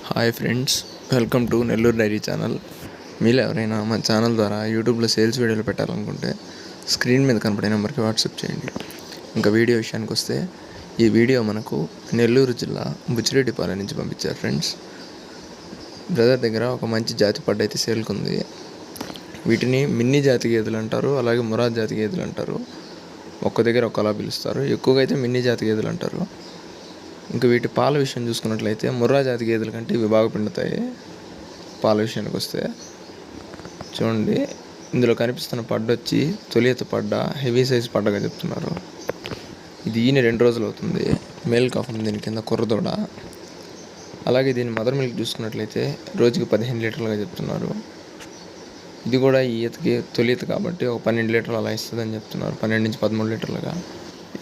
Hi friends, welcome to Nellore dairy channel. మీరు ఎవరైనా మా ఛానల్ ద్వారా యూట్యూబ్లో సేల్స్ వీడియోలు పెట్టాలనుకుంటే స్క్రీన్ మీద కనపడే నెంబర్కి వాట్సాప్ చేయండి. ఇంకా వీడియో విషయానికి వస్తే ఈ వీడియో మనకు నెల్లూరు జిల్లా బుచ్చిరెడ్డిపాలెం నుంచి పంపించారు ఫ్రెండ్స్. బ్రదర్ దగ్గర ఒక మంచి జాతి పడ్డ అయితే సేల్కుంది. వీటిని మిన్నీ జాతి గేదెలు అంటారు, అలాగే మురాద్ జాతి గేదెలు అంటారు. ఒక్క దగ్గర ఒకలా పిలుస్తారు. ఎక్కువగా అయితే మిన్నీ జాతి గేదెలు అంటారు. ఇంకా వీటి పాల విషయం చూసుకున్నట్లయితే ముర్రా జాతి గేదెల కంటే ఇవి బాగా పిండుతాయి. పాల విషయానికి వస్తే చూడండి, ఇందులో కనిపిస్తున్న పడ్డ వచ్చి తొలియత పడ్డ, హెవీ సైజ్ పడ్డగా చెప్తున్నారు. ఇది ఈయన 2 రోజులు అవుతుంది. మేల్ కాఫ్ దీని కింద కుర్రదూడ. అలాగే దీని మదర్ మిల్క్ చూసుకున్నట్లయితే రోజుకి 15 లీటర్లుగా చెప్తున్నారు. ఇది కూడా ఈ ఈతకి తొలియత కాబట్టి ఒక 12 లీటర్లు అలా ఇస్తుందని చెప్తున్నారు, 12 నుంచి 13 లీటర్లుగా.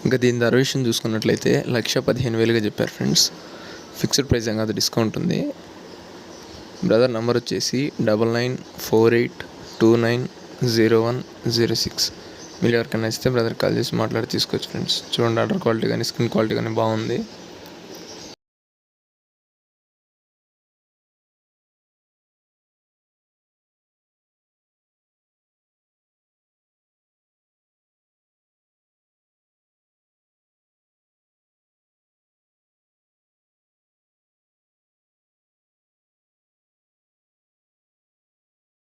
ఇంకా దీని ధర విషయం చూసుకున్నట్లయితే 1,15,000గా చెప్పారు ఫ్రెండ్స్. ఫిక్స్డ్ ప్రైస్ ఏం కాదు, డిస్కౌంట్ ఉంది. బ్రదర్ నెంబర్ వచ్చేసి 9948290106. మీరు ఎవరికైనా ఇస్తే బ్రదర్ కాల్ చేసి మాట్లాడి తీసుకోవచ్చు ఫ్రెండ్స్. చూడండి, ఆర్డర్ క్వాలిటీ కానీ స్కిన్ క్వాలిటీ కానీ బాగుంది.